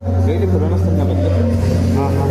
Daily फिरून असतात ना बघते. हां हां.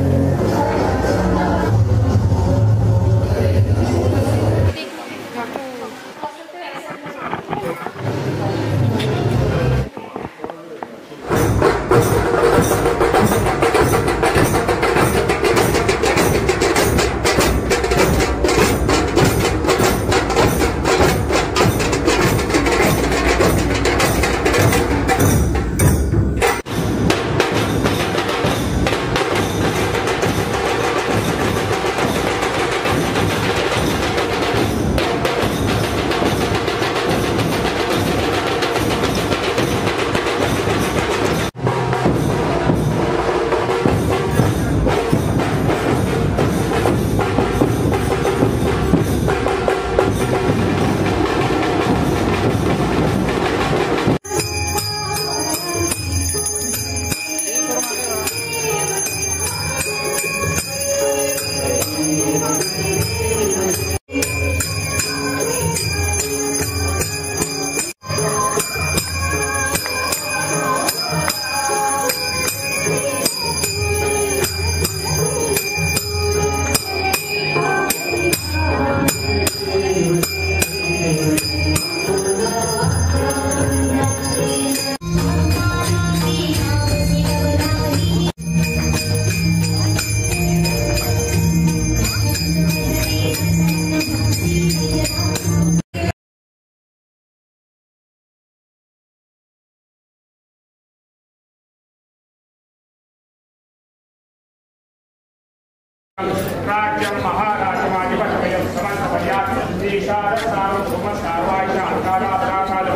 राज्यं महाराजमाधिपतयं समर्थपयात् देशात् सार्वभौमसार्वाय अंकाराधाकाल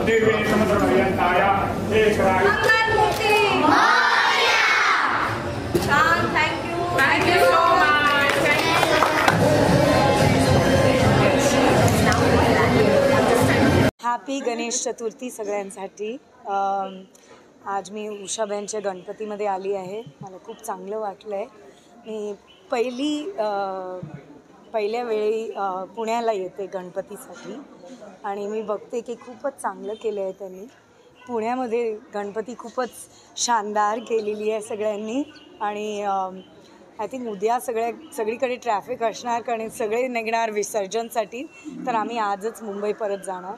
निर्वे समर्थपर्यंताय एकराय Thank you so much. Happy Ganesh Chaturthi सगळ्यांसाठी. आज मी उषाबेनच्या गणपतीमध्ये आली आहे. मला खूप चांगलं वाटलं आहे. मी पहिल्या वेळी पुण्याला येते गणपतीसाठी आणि मी बघते की खूपच चांगलं केलं आहे त्यांनी. पुण्यामध्ये गणपती खूपच शानदार केलेली आहे सगळ्यांनी आणि आय थिंक उद्या सगळीकडे ट्रॅफिक असणार कारण सगळे निघणार विसर्जनसाठी. तर आम्ही आजच मुंबई परत जाणार.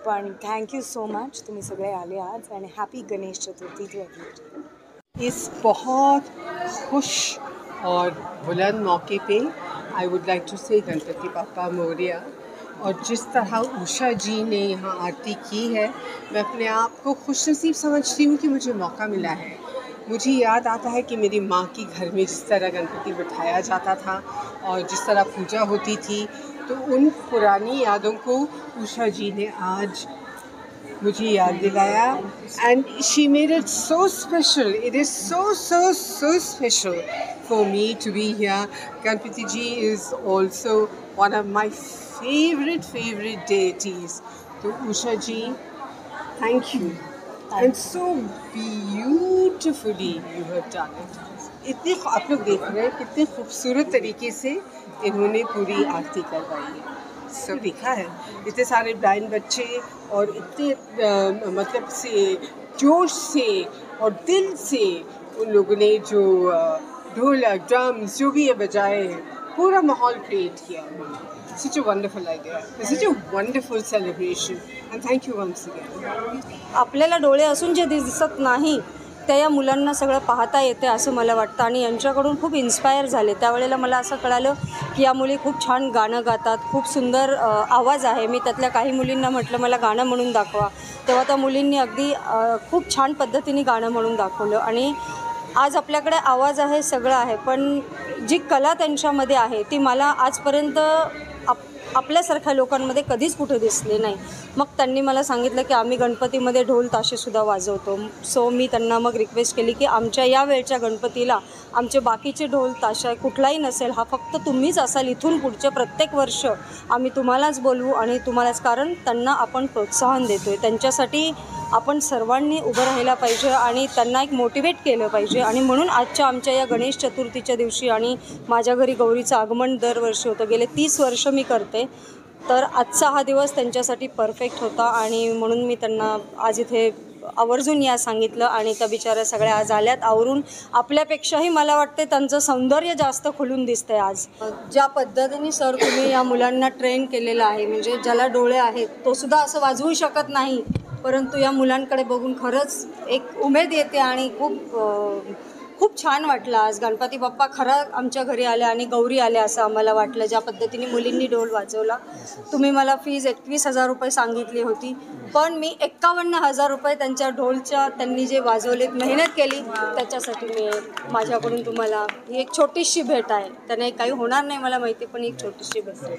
पण थैंक यू सो मच, तुम्ही सगळे आले आज आणि happy Ganesh Chaturthi to everyone. इस बहुत खुश और बुलंद मौके पे I would like to say Ganpati Bappa Morya. और जिस तरह उषा जी ने यहाँ आरती की है, मैं अपने आप को खुशनसीब समझती हूँ कि मुझे मौका मिला है। मुझे याद आता है कि मेरी माँ की घर में जिस तरह गणपति बिठाया जाता था और जिस तरह पूजा होती थी, तो उन पुरानी यादों को उषा जी ने आज मुझे याद दिलाया। End she made it so special. It is so special for me to be here. Ganpati ji is also one of my favorite deities. So Usha ji, thank you. And so beautifully you have done it. इतने आप लोग देख रहे हैं कितने खूबसूरत तरीके से इन्होंने पूरी आरती करवाई है। सब लिखा है, इतने सारे ब्लाइंड बच्चे और इतने मतलब से जोश से और दिल से उन लोगों ने जो ढोलक ड्रम्स जो भी ये बजाए, पूरा माहौल क्रिएट किया उन्होंने। Such a wonderful idea. It's such a wonderful celebration. And thank you once again. आपल्याला डोळे असून जे दिसत नाही त्या या मुलांना सगळं पाहता येते असं मला वाटतं आणि यांच्याकडून खूप इन्स्पायर झाले। त्यावेळेला मला असं कळालं की या मुली खूप छान गाणं गातात, खूप सुंदर आवाज आहे। मी त्यातल्या काही मुलींना म्हटलं मला गाणं म्हणून दाखवा, तेव्हा त्या मुलींनी अगदी खूप छान पद्धतीने गाणं म्हणून दाखवलं। आणि आज आपल्याकडे आवाज आहे, सगळं आहे, पण जी कला त्यांच्यामध्ये आहे ती मला आजपर्यंत आपल्यासारख्या लोकांमध्ये कधीच कुठे दिसले नाही। मग त्यांनी मला सांगितलं की आम्ही गणपतीमध्ये ढोल ताशेसुद्धा वाजवतो। सो मी त्यांना मग रिक्वेस्ट केली की आमच्या या वेळच्या गणपतीला आमचे बाकीचे ढोल ताशा कुठलाही नसेल, हा फक्त तुम्हीच असाल। इथून पुढचे प्रत्येक वर्ष आम्ही तुम्हालाच बोलवू आणि तुम्हालाच, कारण त्यांना आपण प्रोत्साहन देतो आहे। त्यांच्यासाठी आपण सर्वांनी उभं राहायला पाहिजे आणि त्यांना एक मोटिवेट केलं पाहिजे। आणि म्हणून आजच्या आमच्या या गणेश चतुर्थीच्या दिवशी आणि माझ्या घरी गौरीचं आगमन दरवर्षी होतं, गेले 30 वर्ष मी करते, तर आजचा हा दिवस त्यांच्यासाठी परफेक्ट होता आणि म्हणून मी त्यांना आज इथे आवर्जून या सांगितलं आणि त्या बिचाऱ्या सगळ्या आज आल्यात आवरून. आपल्यापेक्षाही मला वाटते त्यांचं सौंदर्य जास्त खुलून दिसतंय आज. ज्या पद्धतीने सर तुम्ही या मुलांना ट्रेन केलेलं आहे, म्हणजे ज्याला डोळे आहेत तो सुद्धा असं वाजवू शकत नाही, परंतु या मुलांकडे बघून खरंच एक उमेद येते आणि खूप छान वाटलं. आज गणपती बाप्पा खरं आमच्या घरी आले आणि गौरी आल्या असं आम्हाला वाटलं. ज्या पद्धतीने मुलींनी ढोल वाजवला. तुम्ही मला फीज 21,000 रुपये सांगितली होती, पण मी 51,000 रुपये त्यांच्या ढोलच्या त्यांनी जे वाजवले मेहनत केली त्याच्यासाठी मी माझ्याकडून तुम्हाला ही एक छोटीशी भेट आहे. त्याने काही होणार नाही मला माहिती, पण एक छोटीशी भेट आहे.